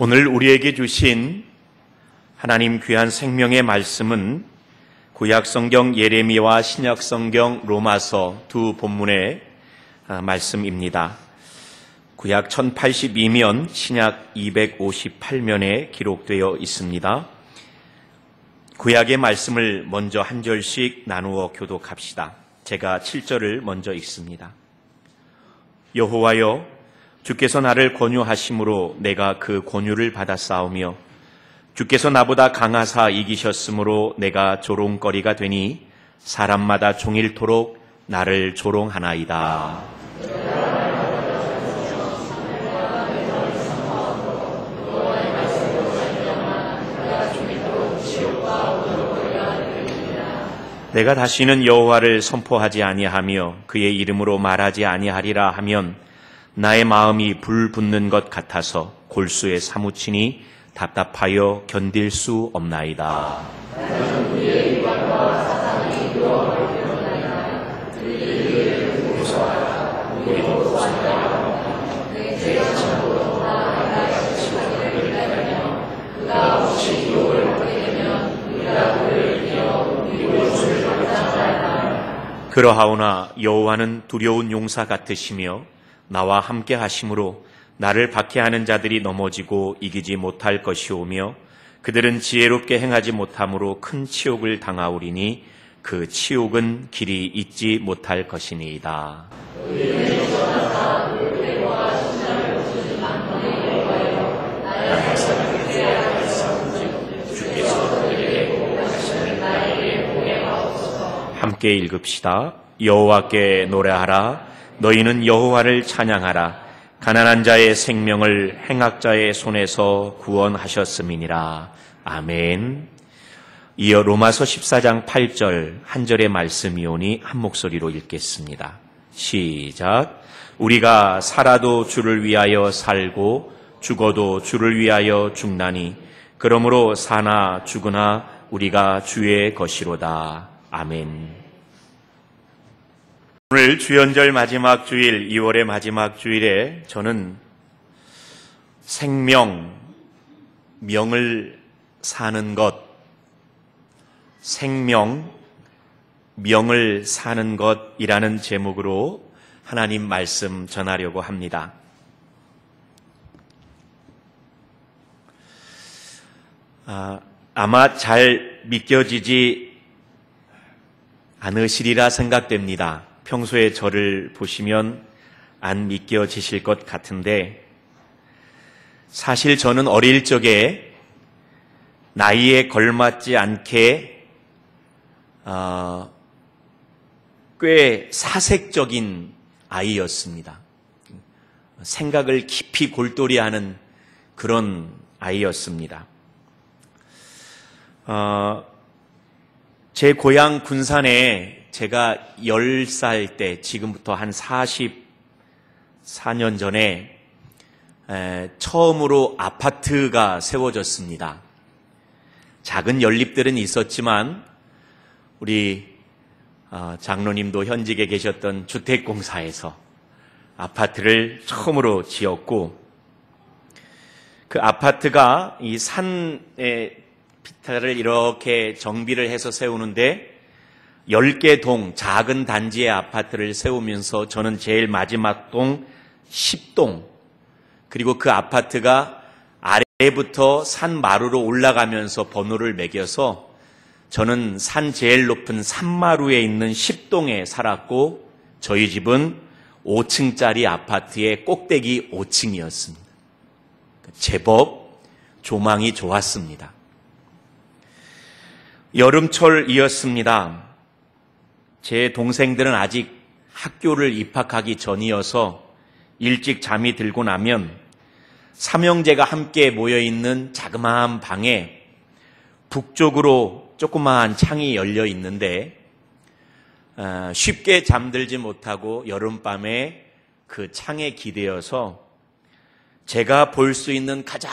오늘 우리에게 주신 하나님 귀한 생명의 말씀은 구약 성경 예레미야와 신약 성경 로마서 두 본문의 말씀입니다. 구약 1082면, 신약 258면에 기록되어 있습니다. 구약의 말씀을 먼저 한 절씩 나누어 교독합시다. 제가 7절을 먼저 읽습니다. 여호와여, 주께서 나를 권유하심으로 내가 그 권유를 받았사오며 주께서 나보다 강하사 이기셨으므로 내가 조롱거리가 되니 사람마다 종일토록 나를 조롱하나이다. 내가 다시는 여호와를 선포하지 아니하며 그의 이름으로 말하지 아니하리라 하면 나의 마음이 불붙는 것 같아서 골수에 사무치니 답답하여 견딜 수 없나이다. 그러하오나 여호와는 두려운 용사 같으시며 나와 함께 하심으로 나를 박해하는 자들이 넘어지고 이기지 못할 것이오며 그들은 지혜롭게 행하지 못함으로 큰 치욕을 당하오리니 그 치욕은 길이 잊지 못할 것이니이다. 함께 읽읍시다. 여호와께 노래하라. 너희는 여호와를 찬양하라. 가난한 자의 생명을 행악자의 손에서 구원하셨음이니라. 아멘. 이어 로마서 14장 8절 한 절의 말씀이오니 한 목소리로 읽겠습니다. 시작. 우리가 살아도 주를 위하여 살고 죽어도 주를 위하여 죽나니 그러므로 사나 죽으나 우리가 주의 것이로다. 아멘. 오늘 주연절 마지막 주일, 2월의 마지막 주일에 저는 생명, 명을 사는 것, 생명, 명을 사는 것이라는 제목으로 하나님 말씀 전하려고 합니다. 아마 잘 믿겨지지 않으시리라 생각됩니다. 평소에 저를 보시면 안 믿겨지실 것 같은데 사실 저는 어릴 적에 나이에 걸맞지 않게 꽤 사색적인 아이였습니다. 생각을 깊이 골똘히하는 그런 아이였습니다. 제 고향 군산에 제가 10살 때, 지금부터 한 44년 전에 처음으로 아파트가 세워졌습니다. 작은 연립들은 있었지만 우리 장로님도 현직에 계셨던 주택공사에서 아파트를 처음으로 지었고 그 아파트가 이 산에 비탈을 이렇게 정비를 해서 세우는데 10개 동, 작은 단지의 아파트를 세우면서 저는 제일 마지막 동 10동, 그리고 그 아파트가 아래부터 산 마루로 올라가면서 번호를 매겨서 저는 산 제일 높은 산마루에 있는 10동에 살았고 저희 집은 5층짜리 아파트의 꼭대기 5층이었습니다. 제법 조망이 좋았습니다. 여름철이었습니다. 제 동생들은 아직 학교를 입학하기 전이어서 일찍 잠이 들고 나면 삼형제가 함께 모여있는 자그마한 방에 북쪽으로 조그마한 창이 열려 있는데 쉽게 잠들지 못하고 여름밤에 그 창에 기대어서 제가 볼 수 있는 가장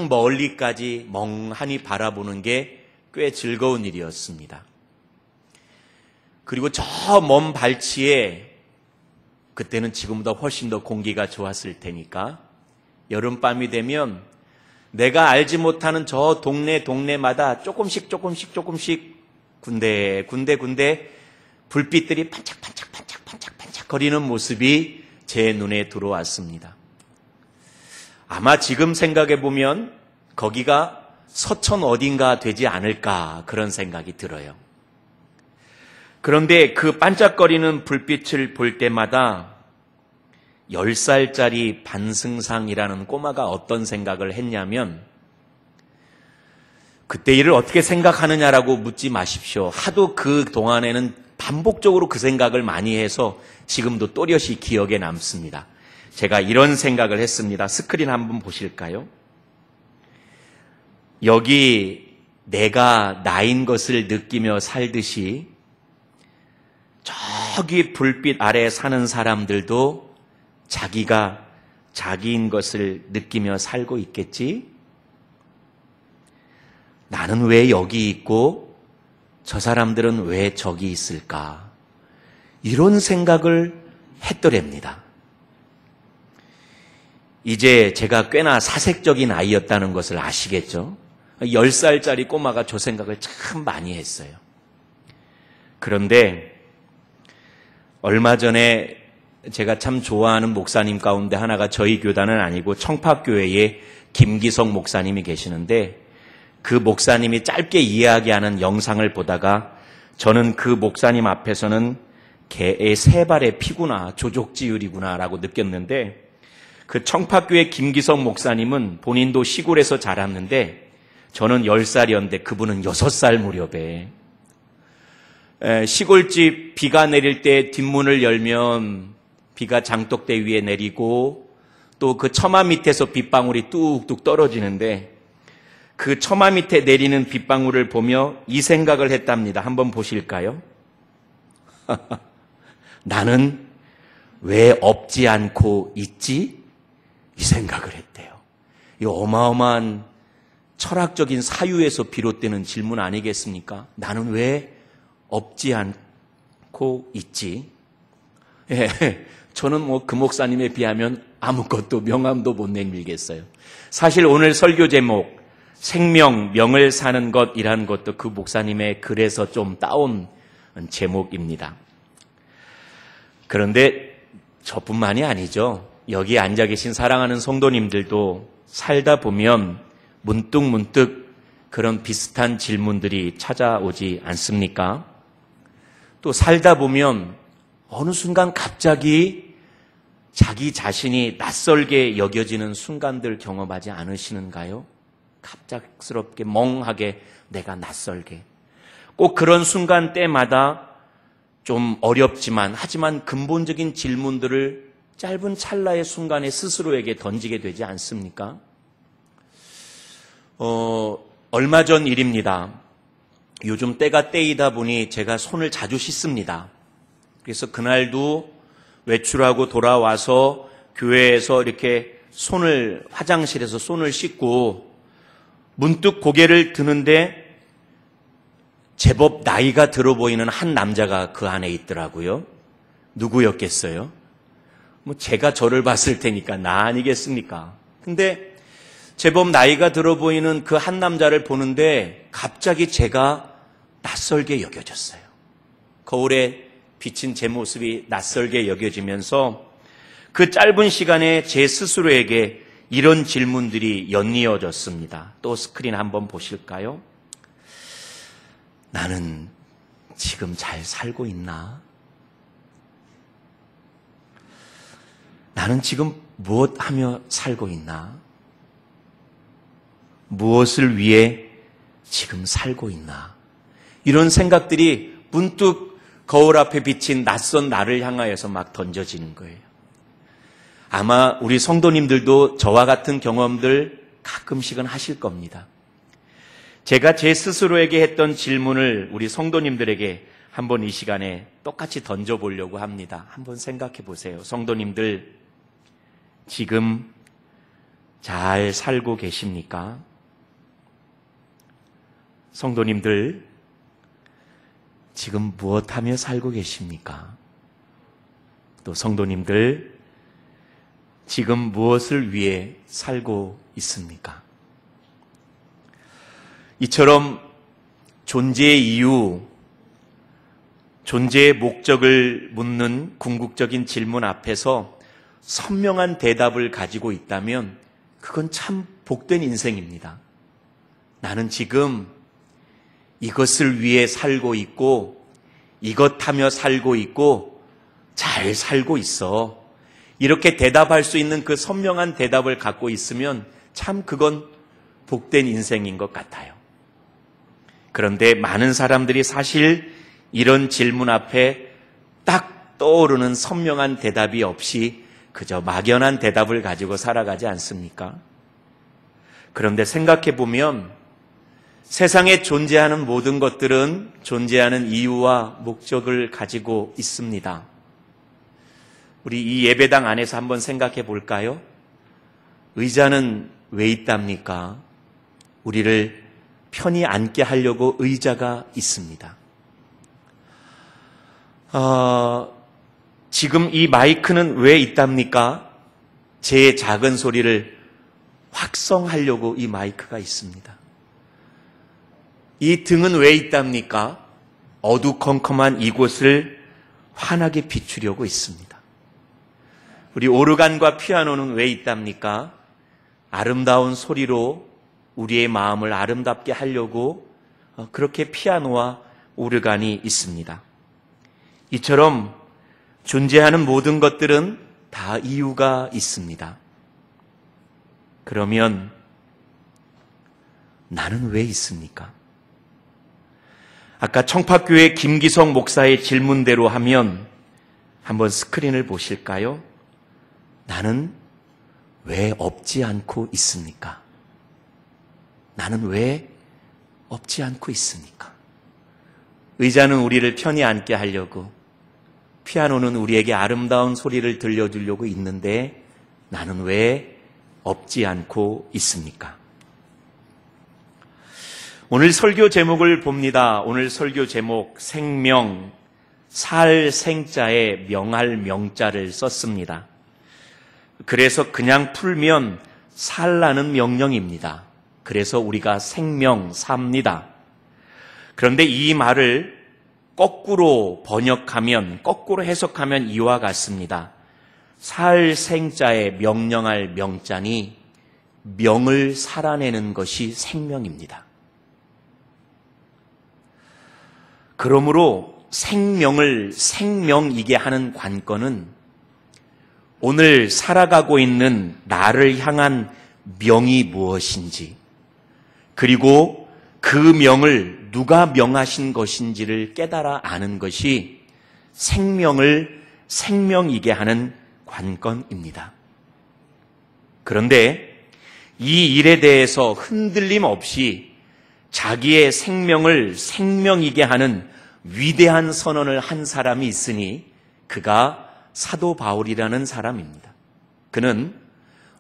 멀리까지 멍하니 바라보는 게 꽤 즐거운 일이었습니다. 그리고 저 먼 발치에 그때는 지금보다 훨씬 더 공기가 좋았을 테니까 여름밤이 되면 내가 알지 못하는 저 동네마다 조금씩 군데 불빛들이 반짝반짝 거리는 모습이 제 눈에 들어왔습니다. 아마 지금 생각해 보면 거기가 서천 어딘가 되지 않을까 그런 생각이 들어요. 그런데 그 반짝거리는 불빛을 볼 때마다 10살짜리 반승상이라는 꼬마가 어떤 생각을 했냐면, 그때 일을 어떻게 생각하느냐라고 묻지 마십시오. 하도 그 동안에는 반복적으로 그 생각을 많이 해서 지금도 또렷이 기억에 남습니다. 제가 이런 생각을 했습니다. 스크린 한번 보실까요? 여기 내가 나인 것을 느끼며 살듯이 저기 불빛 아래 사는 사람들도 자기가 자기인 것을 느끼며 살고 있겠지? 나는 왜 여기 있고 저 사람들은 왜 저기 있을까? 이런 생각을 했더랍니다. 이제 제가 꽤나 사색적인 아이였다는 것을 아시겠죠? 10살짜리 꼬마가 저 생각을 참 많이 했어요. 그런데 얼마 전에 제가 참 좋아하는 목사님 가운데 하나가 저희 교단은 아니고 청파교회에 김기성 목사님이 계시는데, 그 목사님이 짧게 이야기하는 영상을 보다가 저는 그 목사님 앞에서는 개의 세 발의 피구나 조족지율이구나 라고 느꼈는데, 그 청파교회 김기성 목사님은 본인도 시골에서 자랐는데 저는 10살이었는데 그분은 6살 무렵에 시골집 비가 내릴 때 뒷문을 열면 비가 장독대 위에 내리고 또 그 처마 밑에서 빗방울이 뚝뚝 떨어지는데, 그 처마 밑에 내리는 빗방울을 보며 이 생각을 했답니다. 한번 보실까요? 나는 왜 없지 않고 있지? 이 생각을 했대요. 이 어마어마한 철학적인 사유에서 비롯되는 질문 아니겠습니까? 나는 왜 없지 않고 있지? 예, 저는 그 목사님에 비하면 아무것도 명함도 못 내밀겠어요. 사실 오늘 설교 제목 생명, 명을 사는 것이라는 것도 그 목사님의 글에서 좀 따온 제목입니다. 그런데 저뿐만이 아니죠. 여기 앉아 계신 사랑하는 성도님들도 살다 보면 문득 그런 비슷한 질문들이 찾아오지 않습니까? 또 살다 보면 어느 순간 갑자기 자기 자신이 낯설게 여겨지는 순간들 경험하지 않으시는가요? 갑작스럽게 멍하게 내가 낯설게. 꼭 그런 순간 때마다 좀 어렵지만 하지만 근본적인 질문들을 짧은 찰나의 순간에 스스로에게 던지게 되지 않습니까? 얼마 전 일입니다. 요즘 때가 때이다 보니 제가 손을 자주 씻습니다. 그래서 그날도 외출하고 돌아와서 교회에서 이렇게 화장실에서 손을 씻고 문득 고개를 드는데 제법 나이가 들어 보이는 한 남자가 그 안에 있더라고요. 누구였겠어요? 제가 저를 봤을 테니까 나 아니겠습니까? 근데 제법 나이가 들어 보이는 그 한 남자를 보는데 갑자기 제가 낯설게 여겨졌어요. 거울에 비친 제 모습이 낯설게 여겨지면서 그 짧은 시간에 제 스스로에게 이런 질문들이 연이어졌습니다. 또 스크린 한번 보실까요? 나는 지금 잘 살고 있나? 나는 지금 무엇 하며 살고 있나? 무엇을 위해 지금 살고 있나? 이런 생각들이 문득 거울 앞에 비친 낯선 나를 향하여서 막 던져지는 거예요. 아마 우리 성도님들도 저와 같은 경험들 가끔씩은 하실 겁니다. 제가 제 스스로에게 했던 질문을 우리 성도님들에게 한번 이 시간에 똑같이 던져보려고 합니다. 한번 생각해 보세요. 성도님들, 지금 잘 살고 계십니까? 성도님들, 지금 무엇하며 살고 계십니까? 또 성도님들, 지금 무엇을 위해 살고 있습니까? 이처럼 존재의 이유, 존재의 목적을 묻는 궁극적인 질문 앞에서 선명한 대답을 가지고 있다면 그건 참 복된 인생입니다. 나는 지금 이것을 위해 살고 있고 이것하며 살고 있고 잘 살고 있어. 이렇게 대답할 수 있는 그 선명한 대답을 갖고 있으면 참 그건 복된 인생인 것 같아요. 그런데 많은 사람들이 사실 이런 질문 앞에 딱 떠오르는 선명한 대답이 없이 그저 막연한 대답을 가지고 살아가지 않습니까? 그런데 생각해 보면 세상에 존재하는 모든 것들은 존재하는 이유와 목적을 가지고 있습니다. 우리 이 예배당 안에서 한번 생각해 볼까요? 의자는 왜 있답니까? 우리를 편히 앉게 하려고 의자가 있습니다. 지금 이 마이크는 왜 있답니까? 제 작은 소리를 확성하려고 이 마이크가 있습니다. 이 등은 왜 있답니까? 어두컴컴한 이곳을 환하게 비추려고 있습니다. 우리 오르간과 피아노는 왜 있답니까? 아름다운 소리로 우리의 마음을 아름답게 하려고 그렇게 피아노와 오르간이 있습니다. 이처럼 존재하는 모든 것들은 다 이유가 있습니다. 그러면 나는 왜 있습니까? 아까 청파교회 김기성 목사의 질문대로 하면 한번 스크린을 보실까요? 나는 왜 없지 않고 있습니까? 나는 왜 없지 않고 있습니까? 의자는 우리를 편히 앉게 하려고, 피아노는 우리에게 아름다운 소리를 들려주려고 있는데 나는 왜 없지 않고 있습니까? 오늘 설교 제목을 봅니다. 오늘 설교 제목 생명, 살 생자에 명할 명자를 썼습니다. 그래서 그냥 풀면 살라는 명령입니다. 그래서 우리가 생명 삽니다. 그런데 이 말을 거꾸로 번역하면, 거꾸로 해석하면 이와 같습니다. 살 생자에 명령할 명자니 명을 살아내는 것이 생명입니다. 그러므로 생명을 생명이게 하는 관건은 오늘 살아가고 있는 나를 향한 명이 무엇인지, 그리고 그 명을 누가 명하신 것인지를 깨달아 아는 것이 생명을 생명이게 하는 관건입니다. 그런데 이 일에 대해서 흔들림 없이 자기의 생명을 생명이게 하는 위대한 선언을 한 사람이 있으니 그가 사도 바울이라는 사람입니다. 그는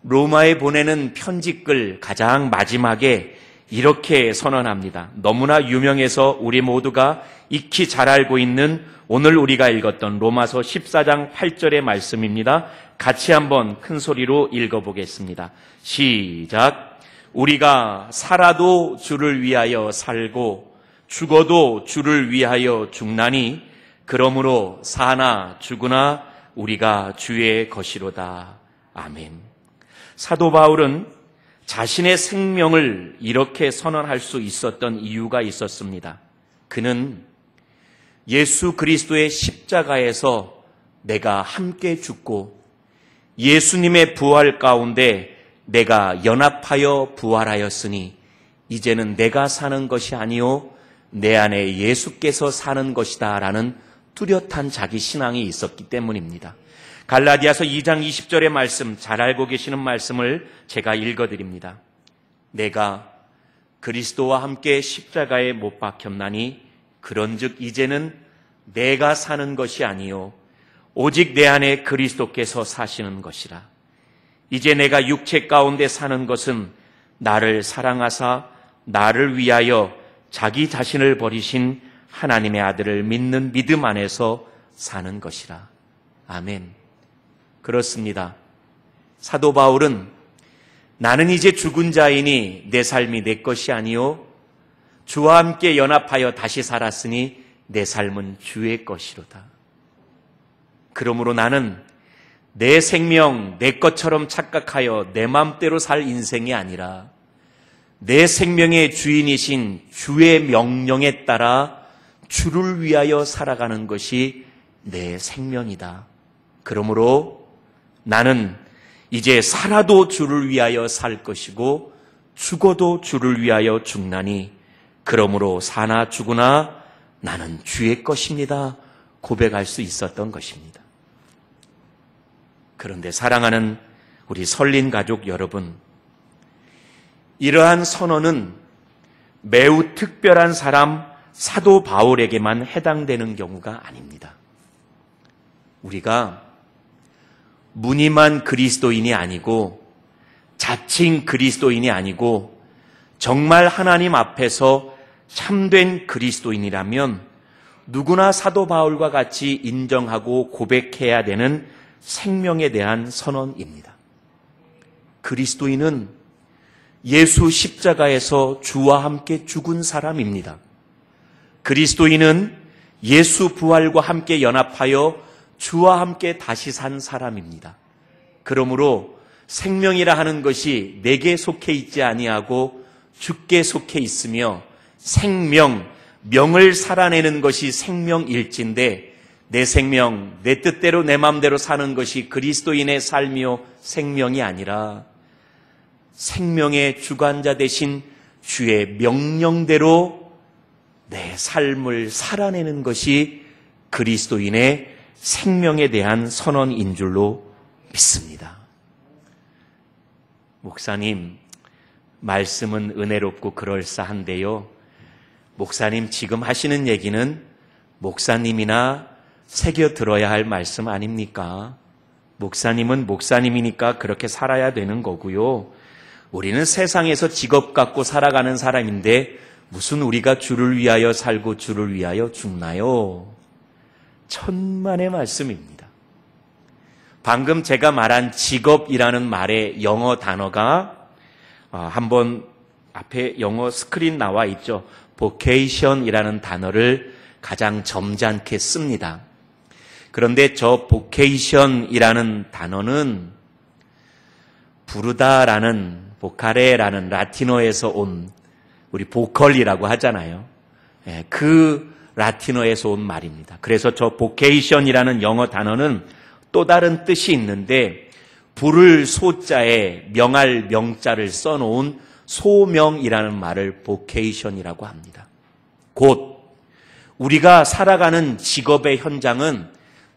로마에 보내는 편지글 가장 마지막에 이렇게 선언합니다. 너무나 유명해서 우리 모두가 익히 잘 알고 있는 오늘 우리가 읽었던 로마서 14장 8절의 말씀입니다. 같이 한번 큰 소리로 읽어보겠습니다. 시작. 우리가 살아도 주를 위하여 살고 죽어도 주를 위하여 죽나니 그러므로 사나 죽으나 우리가 주의 것이로다. 아멘. 사도 바울은 자신의 생명을 이렇게 선언할 수 있었던 이유가 있었습니다. 그는 예수 그리스도의 십자가에서 내가 함께 죽고 예수님의 부활 가운데 내가 연합하여 부활하였으니 이제는 내가 사는 것이 아니요 내 안에 예수께서 사는 것이다 라는 뚜렷한 자기 신앙이 있었기 때문입니다. 갈라디아서 2장 20절의 말씀, 잘 알고 계시는 말씀을 제가 읽어드립니다. 내가 그리스도와 함께 십자가에 못 박혔나니 그런즉 이제는 내가 사는 것이 아니요 오직 내 안에 그리스도께서 사시는 것이라. 이제 내가 육체 가운데 사는 것은 나를 사랑하사 나를 위하여 자기 자신을 버리신 하나님의 아들을 믿는 믿음 안에서 사는 것이라. 아멘. 그렇습니다. 사도 바울은 나는 이제 죽은 자이니 내 삶이 내 것이 아니요 주와 함께 연합하여 다시 살았으니 내 삶은 주의 것이로다. 그러므로 나는 내 생명 내 것처럼 착각하여 내 맘대로 살 인생이 아니라 내 생명의 주인이신 주의 명령에 따라 주를 위하여 살아가는 것이 내 생명이다. 그러므로 나는 이제 살아도 주를 위하여 살 것이고 죽어도 주를 위하여 죽나니 그러므로 사나 죽으나 나는 주의 것입니다. 고백할 수 있었던 것입니다. 그런데 사랑하는 우리 설린 가족 여러분, 이러한 선언은 매우 특별한 사람 사도 바울에게만 해당되는 경우가 아닙니다. 우리가 무늬만 그리스도인이 아니고 자칭 그리스도인이 아니고 정말 하나님 앞에서 참된 그리스도인이라면 누구나 사도 바울과 같이 인정하고 고백해야 되는 생명에 대한 선언입니다. 그리스도인은 예수 십자가에서 주와 함께 죽은 사람입니다. 그리스도인은 예수 부활과 함께 연합하여 주와 함께 다시 산 사람입니다. 그러므로 생명이라 하는 것이 내게 속해 있지 아니하고 주께 속해 있으며 생명, 명을 살아내는 것이 생명일진데 내 생명, 내 뜻대로 내 마음대로 사는 것이 그리스도인의 삶이요 생명이 아니라 생명의 주관자 되신 주의 명령대로 내 삶을 살아내는 것이 그리스도인의 생명에 대한 선언인 줄로 믿습니다. 목사님, 말씀은 은혜롭고 그럴싸한데요. 목사님 지금 하시는 얘기는 목사님이나 새겨 들어야 할 말씀 아닙니까? 목사님은 목사님이니까 그렇게 살아야 되는 거고요. 우리는 세상에서 직업 갖고 살아가는 사람인데 무슨 우리가 주를 위하여 살고 주를 위하여 죽나요? 천만의 말씀입니다. 방금 제가 말한 직업이라는 말의 영어 단어가 한번 앞에 영어 스크린 나와 있죠. vocation이라는 단어를 가장 점잖게 씁니다. 그런데 저 vocation이라는 단어는 부르다라는 보카레라는 라틴어에서 온 우리 보컬이라고 하잖아요. 그 라틴어에서 온 말입니다. 그래서 저 vocation이라는 영어 단어는 또 다른 뜻이 있는데 부를 소자에 명할 명자를 써놓은 소명이라는 말을 vocation이라고 합니다. 곧 우리가 살아가는 직업의 현장은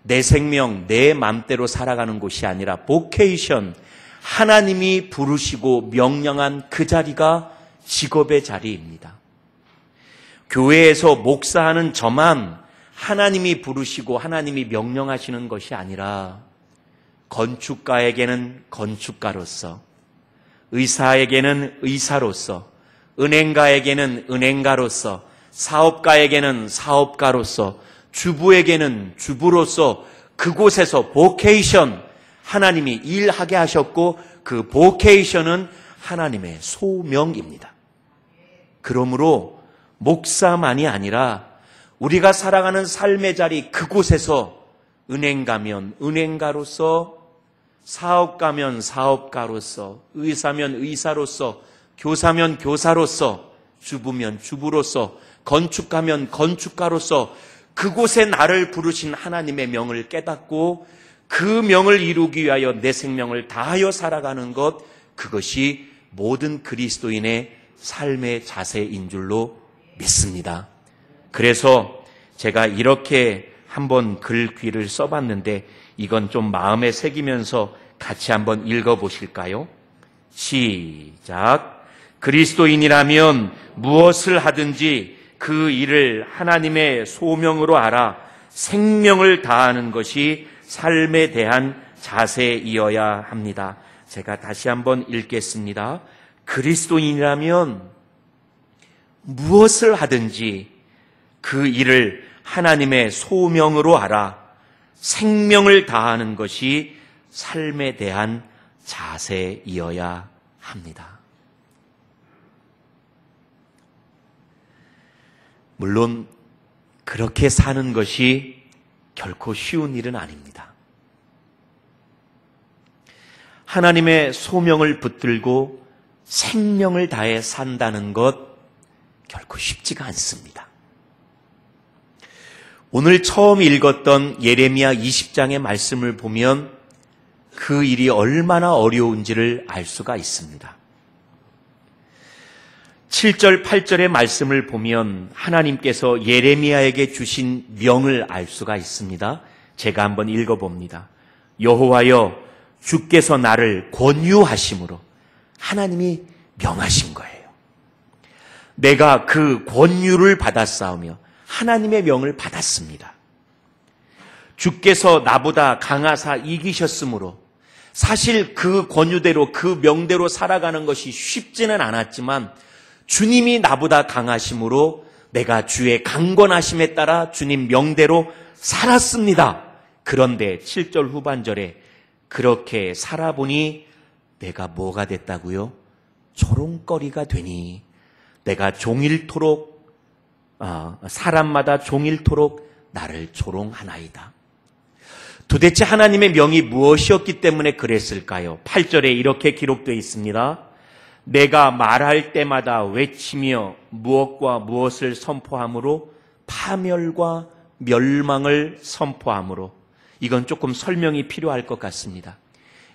내 생명, 내 맘대로 살아가는 곳이 아니라 vocation, 하나님이 부르시고 명령한 그 자리가 직업의 자리입니다. 교회에서 목사하는 저만 하나님이 부르시고 하나님이 명령하시는 것이 아니라 건축가에게는 건축가로서, 의사에게는 의사로서, 은행가에게는 은행가로서, 사업가에게는 사업가로서, 주부에게는 주부로서 그곳에서 vocation, 하나님이 일하게 하셨고 그 vocation은 하나님의 소명입니다. 그러므로 목사만이 아니라 우리가 살아가는 삶의 자리 그곳에서 은행 가면 은행가로서, 사업 가면 사업가로서, 의사면 의사로서, 교사면 교사로서, 주부면 주부로서, 건축가면 건축가로서 그곳에 나를 부르신 하나님의 명을 깨닫고 그 명을 이루기 위하여 내 생명을 다하여 살아가는 것, 그것이 모든 그리스도인의 삶의 자세인 줄로 믿습니다. 그래서 제가 이렇게 한번 글귀를 써봤는데 이건 좀 마음에 새기면서 같이 한번 읽어보실까요? 시작. 그리스도인이라면 무엇을 하든지 그 일을 하나님의 소명으로 알아 생명을 다하는 것이 삶에 대한 자세이어야 합니다. 제가 다시 한번 읽겠습니다. 그리스도인이라면 무엇을 하든지 그 일을 하나님의 소명으로 알아 생명을 다하는 것이 삶에 대한 자세이어야 합니다. 물론 그렇게 사는 것이 결코 쉬운 일은 아닙니다. 하나님의 소명을 붙들고 생명을 다해 산다는 것 결코 쉽지가 않습니다. 오늘 처음 읽었던 예레미야 20장의 말씀을 보면 그 일이 얼마나 어려운지를 알 수가 있습니다. 7절, 8절의 말씀을 보면 하나님께서 예레미야에게 주신 명을 알 수가 있습니다. 제가 한번 읽어봅니다. 여호와여, 주께서 나를 권유하심으로, 하나님이 명하신 거예요. 내가 그 권유를 받았사오며 하나님의 명을 받았습니다. 주께서 나보다 강하사 이기셨으므로 사실 그 권유대로 그 명대로 살아가는 것이 쉽지는 않았지만 주님이 나보다 강하심으로 내가 주의 강권하심에 따라 주님 명대로 살았습니다. 그런데 7절 후반절에 그렇게 살아보니 내가 뭐가 됐다고요? 조롱거리가 되니 내가 종일토록 사람마다 종일토록 나를 조롱하나이다. 도대체 하나님의 명이 무엇이었기 때문에 그랬을까요? 8절에 이렇게 기록되어 있습니다. 내가 말할 때마다 외치며 무엇과 무엇을 선포함으로 파멸과 멸망을 선포함으로. 이건 조금 설명이 필요할 것 같습니다.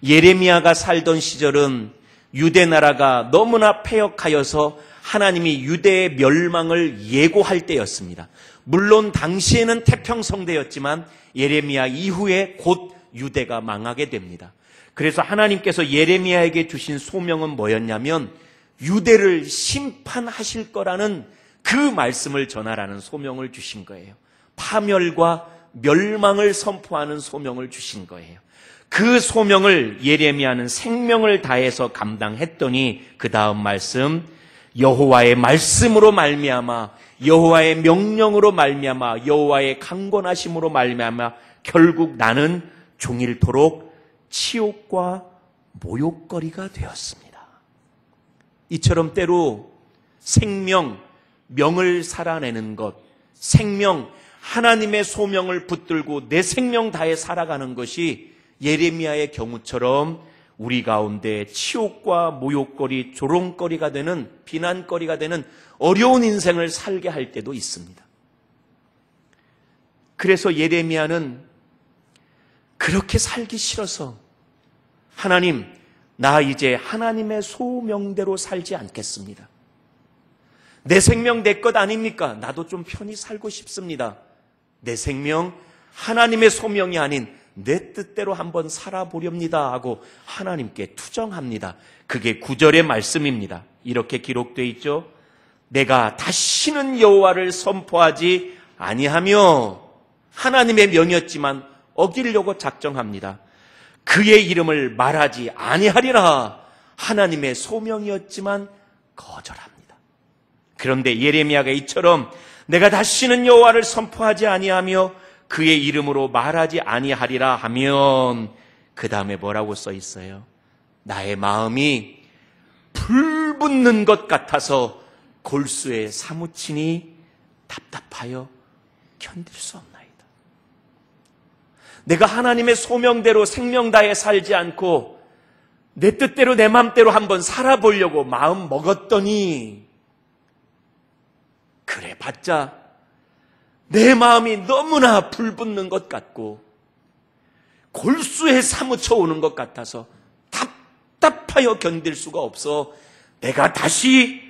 예레미야가 살던 시절은 유대 나라가 너무나 패역하여서 하나님이 유대의 멸망을 예고할 때였습니다. 물론 당시에는 태평성대였지만 예레미야 이후에 곧 유대가 망하게 됩니다. 그래서 하나님께서 예레미야에게 주신 소명은 뭐였냐면 유대를 심판하실 거라는 그 말씀을 전하라는 소명을 주신 거예요. 파멸과 멸망을 선포하는 소명을 주신 거예요. 그 소명을 예레미야는 생명을 다해서 감당했더니 그 다음 말씀, 여호와의 말씀으로 말미암아, 여호와의 명령으로 말미암아, 여호와의 강권하심으로 말미암아 결국 나는 종일토록 치욕과 모욕거리가 되었습니다. 이처럼 때로 생명, 명을 살아내는 것, 생명, 하나님의 소명을 붙들고 내 생명 다해 살아가는 것이 예레미야의 경우처럼 우리 가운데 치욕과 모욕거리, 조롱거리가 되는, 비난거리가 되는 어려운 인생을 살게 할 때도 있습니다. 그래서 예레미야는 그렇게 살기 싫어서 하나님, 나 이제 하나님의 소명대로 살지 않겠습니다. 내 생명 내 것 아닙니까? 나도 좀 편히 살고 싶습니다. 내 생명 하나님의 소명이 아닌 내 뜻대로 한번 살아보렵니다 하고 하나님께 투정합니다. 그게 9절의 말씀입니다. 이렇게 기록되어 있죠. 내가 다시는 여호와를 선포하지 아니하며, 하나님의 명이었지만 어기려고 작정합니다. 그의 이름을 말하지 아니하리라. 하나님의 소명이었지만 거절합니다. 그런데 예레미야가 이처럼 내가 다시는 여호와를 선포하지 아니하며 그의 이름으로 말하지 아니하리라 하면 그 다음에 뭐라고 써 있어요? 나의 마음이 불붙는 것 같아서 골수에 사무치니 답답하여 견딜 수 없나이다. 내가 하나님의 소명대로 생명 다해 살지 않고 내 뜻대로 내 마음대로 한번 살아보려고 마음 먹었더니 그래 봤자 내 마음이 너무나 불붙는 것 같고 골수에 사무쳐 오는 것 같아서 답답하여 견딜 수가 없어 내가 다시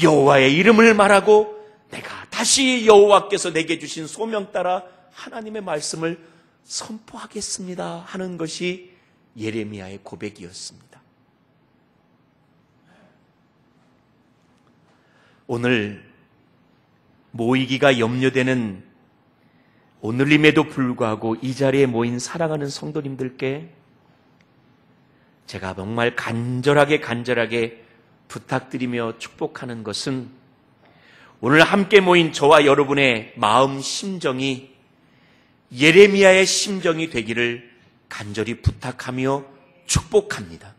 여호와의 이름을 말하고 내가 다시 여호와께서 내게 주신 소명 따라 하나님의 말씀을 선포하겠습니다 하는 것이 예레미야의 고백이었습니다. 오늘 모이기가 염려되는 오늘임에도 불구하고 이 자리에 모인 사랑하는 성도님들께 제가 정말 간절하게 부탁드리며 축복하는 것은 오늘 함께 모인 저와 여러분의 마음 심정이 예레미야의 심정이 되기를 간절히 부탁하며 축복합니다.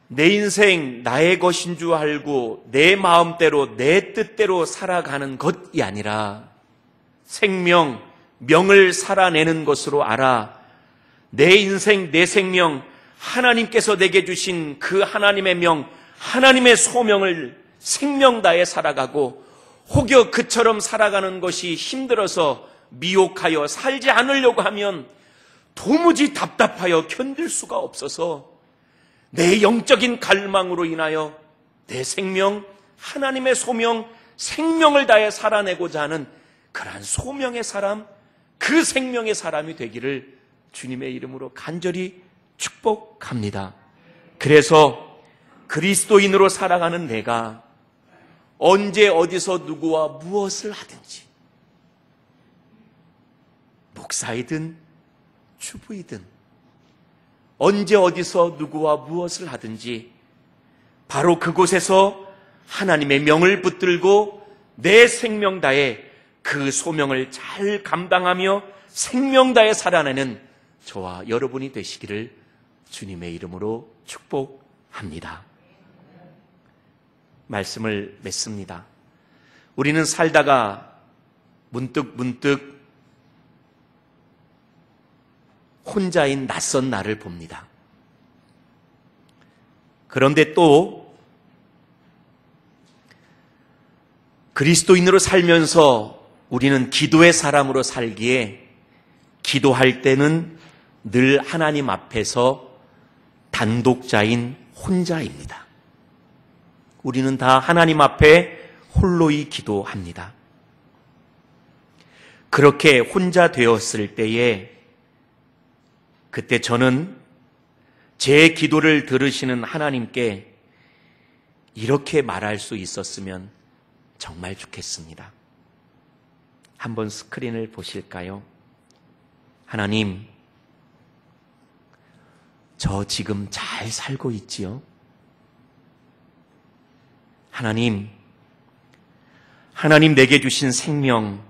내 인생 나의 것인 줄 알고 내 마음대로 내 뜻대로 살아가는 것이 아니라 생명, 명을 살아내는 것으로 알아 내 인생, 내 생명, 하나님께서 내게 주신 그 하나님의 명, 하나님의 소명을 생명 다해 살아가고 혹여 그처럼 살아가는 것이 힘들어서 미혹하여 살지 않으려고 하면 도무지 답답하여 견딜 수가 없어서 내 영적인 갈망으로 인하여 내 생명, 하나님의 소명, 생명을 다해 살아내고자 하는 그러한 소명의 사람, 그 생명의 사람이 되기를 주님의 이름으로 간절히 축복합니다. 그래서 그리스도인으로 살아가는 내가 언제 어디서 누구와 무엇을 하든지 목사이든 주부이든 언제 어디서 누구와 무엇을 하든지 바로 그곳에서 하나님의 명을 붙들고 내 생명 다해 그 소명을 잘 감당하며 생명 다해 살아내는 저와 여러분이 되시기를 주님의 이름으로 축복합니다. 말씀을 맺습니다. 우리는 살다가 문득 혼자인 낯선 나를 봅니다. 그런데 또 그리스도인으로 살면서 우리는 기도의 사람으로 살기에 기도할 때는 늘 하나님 앞에서 단독자인 혼자입니다. 우리는 다 하나님 앞에 홀로이 기도합니다. 그렇게 혼자 되었을 때에 그때 저는 제 기도를 들으시는 하나님께 이렇게 말할 수 있었으면 정말 좋겠습니다. 한번 스크린을 보실까요? 하나님, 저 지금 잘 살고 있지요? 하나님 내게 주신 생명,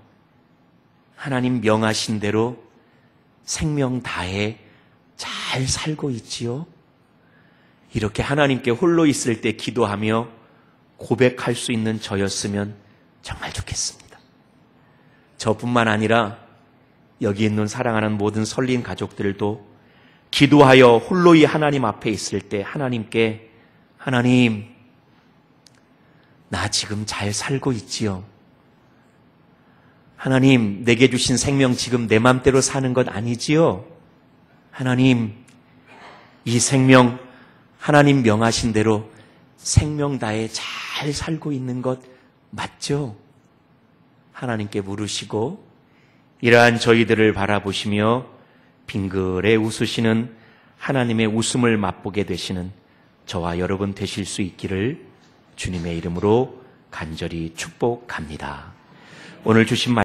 하나님 명하신 대로 생명 다해 잘 살고 있지요? 이렇게 하나님께 홀로 있을 때 기도하며 고백할 수 있는 저였으면 정말 좋겠습니다. 저뿐만 아니라 여기 있는 사랑하는 모든 설린 가족들도 기도하여 홀로이 하나님 앞에 있을 때 하나님께 하나님, 나 지금 잘 살고 있지요? 하나님, 내게 주신 생명 지금 내 맘대로 사는 것 아니지요? 하나님, 이 생명 하나님 명하신 대로 생명 다해 잘 살고 있는 것 맞죠? 하나님께 물으시고 이러한 저희들을 바라보시며 빙그레 웃으시는 하나님의 웃음을 맛보게 되시는 저와 여러분 되실 수 있기를 주님의 이름으로 간절히 축복합니다. 오늘 주신 말씀